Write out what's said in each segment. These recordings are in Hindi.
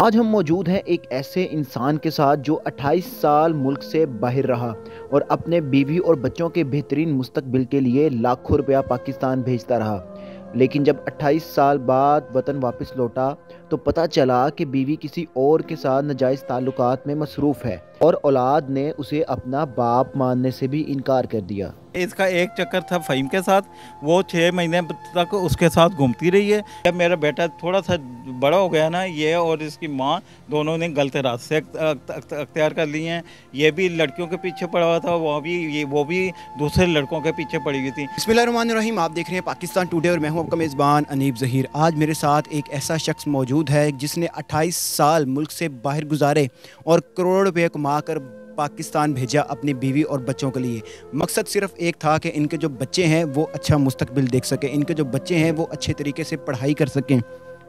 आज हम मौजूद हैं एक ऐसे इंसान के साथ जो 28 साल मुल्क से बाहर रहा और अपने बीवी और बच्चों के बेहतरीन मुस्तकबिल के लिए लाखों रुपया पाकिस्तान भेजता रहा। लेकिन जब 28 साल बाद वतन वापस लौटा तो पता चला कि बीवी किसी और के साथ नाजायज़ ताल्लुकात में मसरूफ़ है और औलाद ने उसे अपना बाप मानने से भी इनकार कर दिया। इसका एक चक्कर था फ़हीम के साथ, वो 6 महीने तक उसके साथ घूमती रही है। जब मेरा बेटा थोड़ा सा बड़ा हो गया ना, ये और इसकी माँ दोनों ने गलत रास्ते अख्तियार कर लिए हैं। ये भी लड़कियों के पीछे पड़ा हुआ था, वो भी दूसरे लड़कों के पीछे पड़ी हुई थी। बिस्मिल्लाहिर्रहमानिर्रहीम, आप देख रहे हैं पाकिस्तान टुडे और मैं हूं आपका मेज़बान अनीब ज़हीर। आज मेरे साथ एक ऐसा शख्स मौजूद है जिसने 28 साल मुल्क से बाहर गुजारे और करोड़ रुपये कमा कर पाकिस्तान भेजा अपनी बीवी और बच्चों के लिए। मकसद सिर्फ एक था कि इनके जो बच्चे हैं वो अच्छा मुस्तकबिल देख सकें, इनके जो बच्चे हैं वो अच्छे तरीके से पढ़ाई कर सकें,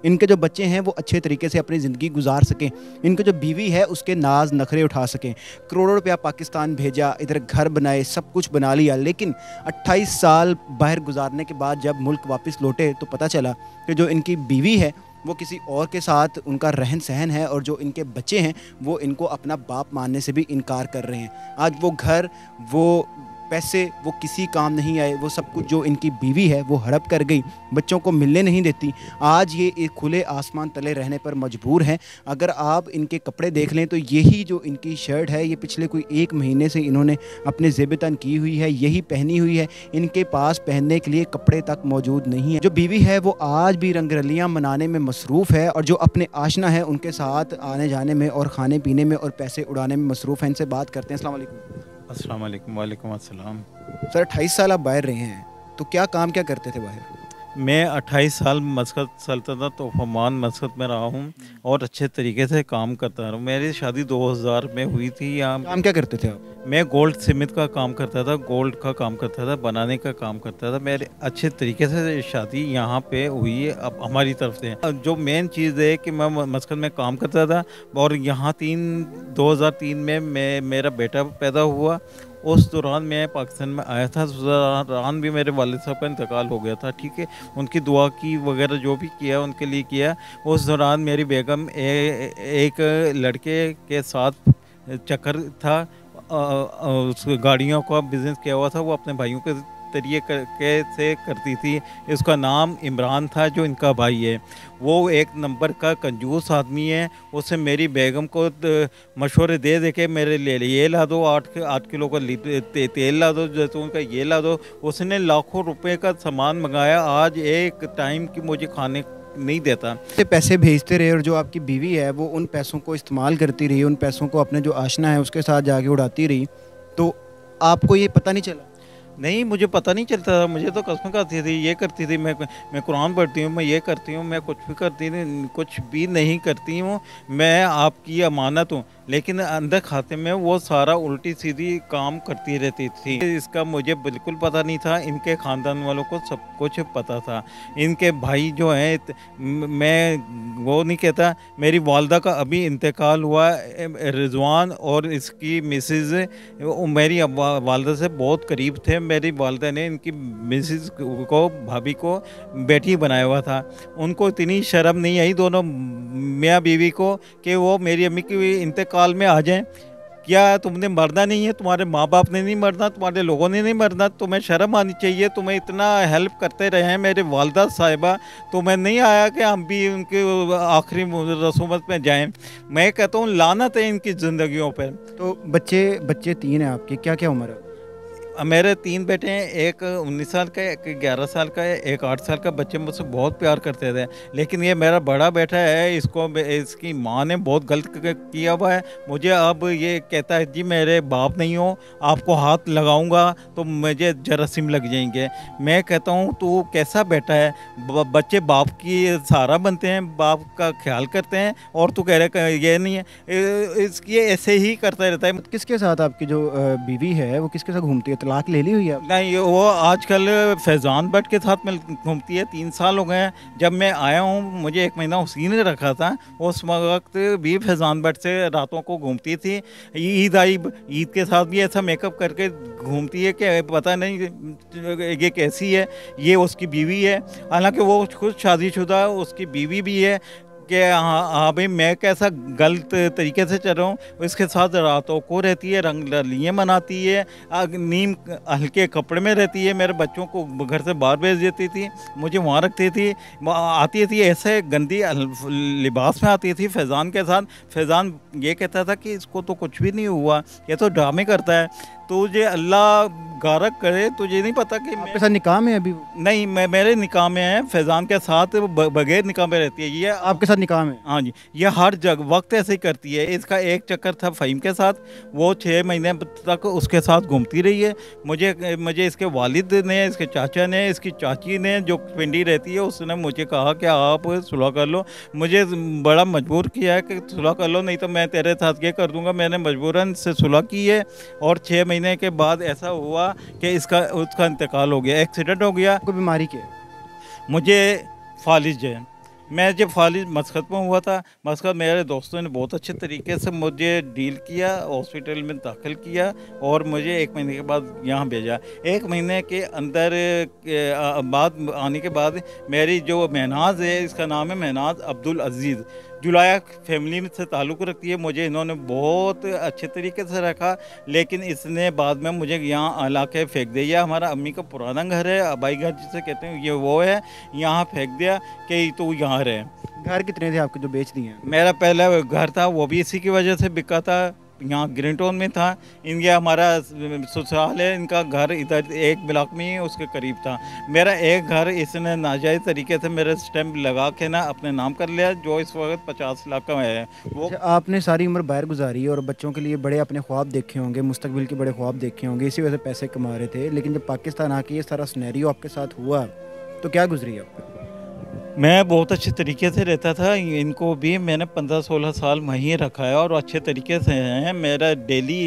इनके जो बच्चे हैं वो अच्छे तरीके से अपनी ज़िंदगी गुजार सकें, इनके जो बीवी है उसके नाज नखरे उठा सकें। करोड़ों रुपया पाकिस्तान भेजा, इधर घर बनाए, सब कुछ बना लिया। लेकिन 28 साल बाहर गुजारने के बाद जब मुल्क वापस लौटे तो पता चला कि जो इनकी बीवी है वो किसी और के साथ उनका रहन सहन है और जो इनके बच्चे हैं वो इनको अपना बाप मानने से भी इनकार कर रहे हैं। आज वो घर, वो पैसे, वो किसी काम नहीं आए। वो सब कुछ जो इनकी बीवी है वो हड़प कर गई, बच्चों को मिलने नहीं देती। आज ये एक खुले आसमान तले रहने पर मजबूर हैं। अगर आप इनके कपड़े देख लें तो यही जो इनकी शर्ट है ये पिछले कोई 1 महीने से इन्होंने अपने ज़ेब-ए-तन की हुई है, यही पहनी हुई है। इनके पास पहनने के लिए कपड़े तक मौजूद नहीं है। जो बीवी है वो आज भी रंगरलियाँ मनाने में मसरूफ़ है और जो अपने आशना है उनके साथ आने जाने में और खाने पीने में और पैसे उड़ाने में मसरूफ़ है। इनसे बात करते हैं। अस्सलाम वालेकुम। अस्सलाम वालेकुम। वालेकुम अस्सलाम। सर, 28 साल आप बाहर रहे हैं तो क्या काम क्या करते थे बाहर? मैं 28 साल मस्कत सल्तनत ऑफ ओमान मस्कत में रहा हूँ और अच्छे तरीके से काम करता रहा। मेरी शादी 2000 में हुई थी। यहाँ काम क्या करते थे आप? मैं गोल्ड सीमेंट का काम करता था, गोल्ड का काम करता था, बनाने का काम करता था। मेरे अच्छे तरीके से शादी यहाँ पे हुई है अब हमारी तरफ से। जो मेन चीज़ है कि मैं मस्कत में काम करता था और यहाँ 2003 में मेरा बेटा पैदा हुआ। उस दौरान मैं पाकिस्तान में आया था। उस दौरान भी मेरे वालिद साहब का इंतकाल हो गया था। ठीक है, उनकी दुआ की वगैरह जो भी किया उनके लिए किया। उस दौरान मेरी बेगम एक लड़के के साथ चक्कर था, उस गाड़ियों का बिज़नेस किया हुआ था, वो अपने भाइयों के तरीके से करती थी। इसका नाम इमरान था जो इनका भाई है। वो एक नंबर का कंजूस आदमी है। उससे मेरी बेगम को मशवरे दे दे के मेरे लिए ये ला दो, 8 किलो का तेल ला दो, जैतून का ये ला दो। उसने लाखों रुपए का सामान मंगाया, आज एक टाइम की मुझे खाने नहीं देता। पैसे भेजते रहे और जो आपकी बीवी है वो उन पैसों को इस्तेमाल करती रही, उन पैसों को अपने जो आशना है उसके साथ जाके उड़ाती रही, तो आपको ये पता नहीं चला? नहीं, मुझे पता नहीं चलता था। मुझे तो कसम खाती थी, ये करती थी, मैं कुरान पढ़ती हूँ, मैं ये करती हूँ, मैं कुछ भी करती नहीं, कुछ भी नहीं करती हूँ, मैं आपकी अमानत हूँ। लेकिन अंदर खाते में वो सारा उल्टी सीधी काम करती रहती थी। इसका मुझे बिल्कुल पता नहीं था। इनके ख़ानदान वालों को सब कुछ पता था। इनके भाई जो हैं, मैं वो नहीं कहता, मेरी वालदा का अभी इंतकाल हुआ, रिजवान, और इसकी मिसेज़ मेरी वालदा से बहुत करीब थे। मेरी वालदा ने इनकी मिसेज़ को, भाभी को बेटी बनाया हुआ था। उनको इतनी शर्म नहीं आई दोनों मियाँ बीवी को कि वो मेरी अम्मी की इंतकाल में आ जाएं। क्या तुमने मरना नहीं है? तुम्हारे माँ बाप ने नहीं मरना, तुम्हारे लोगों ने नहीं मरना? तुम्हें शर्म आनी चाहिए। तुम्हें इतना हेल्प करते रहे हैं मेरे वालदा साहिबा, तुम्हें नहीं आया कि हम भी उनके आखिरी रसूमत में जाएं? मैं कहता हूँ लानत है इनकी ज़िंदगियों पर। तो बच्चे 3 हैं आपके, क्या क्या उम्र है? मेरे 3 बेटे हैं, एक 19 साल का है, एक 11 साल का है, एक 8 साल का। बच्चे मुझसे बहुत प्यार करते थे। लेकिन ये मेरा बड़ा बेटा है, इसकी माँ ने बहुत गलत किया हुआ है। मुझे अब ये कहता है जी मेरे बाप नहीं हो, आपको हाथ लगाऊंगा तो मुझे जरासीम लग जाएंगे। मैं कहता हूँ तू कैसा बेटा है? बच्चे बाप की सहारा बनते हैं, बाप का ख्याल करते हैं, और तू कह रहे ये नहीं है। ये ऐसे ही करता रहता है। किसके साथ आपकी जो बीवी है वो किसके साथ घूमती है? तलाक ले ली हुई है? नहीं, वो आजकल फैज़ान भट्ट के साथ में घूमती है। 3 साल हो गए हैं। जब मैं आया हूँ, मुझे 1 महीना उसी ने रखा था। उस वक्त भी फैज़ान भट्ट से रातों को घूमती थी। ईद आई, ईद के साथ भी ऐसा मेकअप करके घूमती है कि पता नहीं ये कैसी है। ये उसकी बीवी है, हालांकि वो खुद शादीशुदा है, उसकी बीवी भी है। कि हाँ हाँ भाई मैं कैसा गलत तरीके से चल रहा हूँ। इसके साथ रातों को रहती है, रंग रलियाँ मनाती है, नीम हल्के कपड़े में रहती है, मेरे बच्चों को घर से बाहर भेज देती थी, मुझे वहाँ रखती थी। आती थी ऐसे गंदी लिबास में आती थी फैज़ान के साथ। फैज़ान ये कहता था कि इसको तो कुछ भी नहीं हुआ, ये तो ड्रामे करता है, तुझे अल्लाह गारक करे, तुझे नहीं पता कि आपके साथ निकाह में है अभी वो? नहीं, मैं मेरे निकाह में है, फैज़ान के साथ बगैर निकाह में रहती है ये। आपके साथ निकाह में? हाँ जी, ये हर जगह वक्त ऐसे ही करती है। इसका एक चक्कर था फ़हीम के साथ, वो 6 महीने तक उसके साथ घूमती रही है। मुझे इसके वालिद ने, इसके चाचा ने, इसकी चाची ने जो पिंडी रहती है उसने मुझे कहा कि आप सुलह कर लो। मुझे बड़ा मजबूर किया है कि सुलह कर लो, नहीं तो मैं तेरे साथ ये कर दूँगा। मैंने मजबूरन से सुलह की है और 6 महीने के बाद ऐसा हुआ कि उसका इंतकाल हो गया, एक्सीडेंट हो गया। कोई बीमारी क्या है? मुझे फालिज है। मैं जब फालिज मस्कत में हुआ था, मस्कत मेरे दोस्तों ने बहुत अच्छे तरीके से मुझे डील किया, हॉस्पिटल में दाखिल किया और मुझे 1 महीने के बाद यहाँ भेजा। 1 महीने के अंदर बाद आने के बाद मेरी जो महनाज है, इसका नाम है महनाज अब्दुल अजीज़, जुलाया फैमिली से ताल्लुक़ रखती है। मुझे इन्होंने बहुत अच्छे तरीके से रखा, लेकिन इसने बाद में मुझे यहाँ ला के फेंक दिया। हमारा अम्मी का पुराना घर है, आबाई घर जिसे कहते हैं, ये वो है, यहाँ फेंक दिया कि तू यहाँ रहे। घर कितने थे आपके जो बेच दिए हैं? मेरा पहला घर था वो भी इसी की वजह से बिका था, यहाँ ग्रीन टाउन में था। इनके हमारा ससुराल है, इनका घर इधर एक ब्लॉक में ही उसके करीब था। मेरा एक घर इसने नाजायज़ तरीके से मेरे स्टैम्प लगा के ना अपने नाम कर लिया, जो इस वक्त 50 लाख का है। वो अच्छा, आपने सारी उम्र बाहर गुजारी और बच्चों के लिए बड़े अपने ख्वाब देखे होंगे, मुस्तकबिल के बड़े ख्वाब देखे होंगे, इसी वजह से पैसे कमा रहे थे, लेकिन जब पाकिस्तान आके ये सारा सिनेरियो आपके साथ हुआ तो क्या गुजरी आप? मैं बहुत अच्छे तरीके से रहता था, इनको भी मैंने 15-16 साल वहीं रखा है और अच्छे तरीके से हैं। मेरा डेली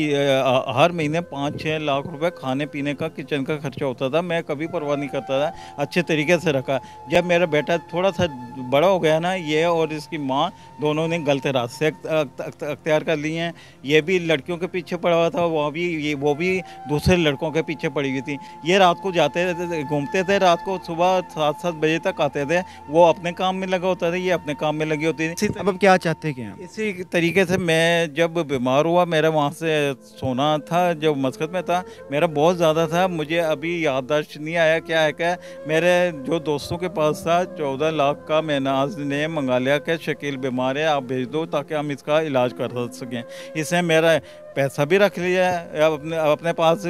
हर महीने 5-6 लाख रुपए खाने पीने का, किचन का खर्चा होता था, मैं कभी परवाह नहीं करता था, अच्छे तरीके से रखा। जब मेरा बेटा थोड़ा सा बड़ा हो गया ना, ये और इसकी माँ दोनों ने गलत रास्ते अख्तियार कर लिए हैं। ये भी लड़कियों के पीछे पड़ा हुआ था, वो भी दूसरे लड़कों के पीछे पड़ी हुई थी। ये रात को जाते रहते थे, घूमते थे, रात को सुबह 7-7 बजे तक आते थे। वो अपने काम में लगा होता था, ये अपने काम में लगी होती थी। अब क्या चाहते हैं? इसी तरीके से मैं जब बीमार हुआ, मेरा वहाँ से सोना था जो मस्कत में था, मेरा बहुत ज़्यादा था, मुझे अभी याददाश्त नहीं आया क्या है क्या। मेरे जो दोस्तों के पास था 14 लाख का महनाज ने मंगा लिया कि शकील बीमार है, आप भेज दो ताकि हम इसका इलाज कर सकें। इसने मेरा पैसा भी रख लिया है, अपने पास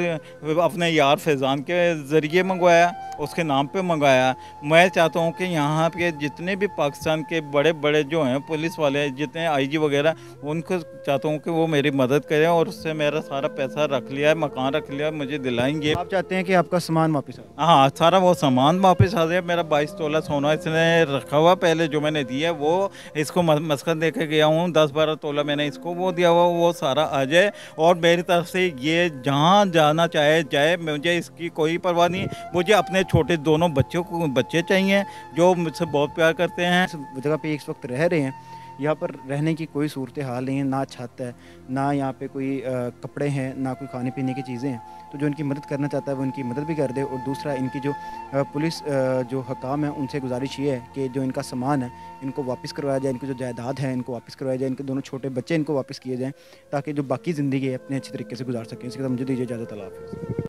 अपने यार फैज़ान के ज़रिए मंगवाया, उसके नाम पे मंगाया। मैं चाहता हूँ कि यहाँ पे जितने भी पाकिस्तान के बड़े बड़े जो हैं पुलिस वाले, जितने आईजी वगैरह, उनको चाहता हूँ कि वो मेरी मदद करें और उससे मेरा सारा पैसा रख लिया है, मकान रख लिया, मुझे दिलाएंगे। आप चाहते हैं कि आपका सामान वापस आ? हाँ, सारा वो सामान वापस आ जाए। मेरा 22 तोला सोना इसने रखा हुआ पहले जो मैंने दिया, वो इसको मस्कत दे के गया हूँ, 10-12 तोला मैंने इसको वो दिया हुआ, वो सारा आ जाए और मेरी तरफ से ये जहाँ जाना चाहे जाए, मुझे इसकी कोई परवाह नहीं। मुझे अपने छोटे दोनों बच्चे चाहिए जो मुझसे बहुत प्यार करते हैं। इस जगह पे इस वक्त रह रहे हैं, यहाँ पर रहने की कोई सूरत हाल नहीं है, ना छत है, ना यहाँ पे कोई कपड़े हैं, ना कोई खाने पीने की चीज़ें हैं। तो जो इनकी मदद करना चाहता है वो इनकी मदद भी कर दे। और दूसरा, इनकी जो पुलिस जो हकाम है उनसे गुजारिश ये है कि जो इनका सामान है इनको वापस करवाया जाए, इनकी जो जायदाद है इनको वापस करवाया जाए, इनके दोनों छोटे बच्चे इनको वापस किए जाएँ, ताकि जो बाकी ज़िंदगी है अपने अच्छी तरीके से गुजार सकें। इसके साथ मुझे दीजिए इजाज़त। अल्लाह हाफ़िज़।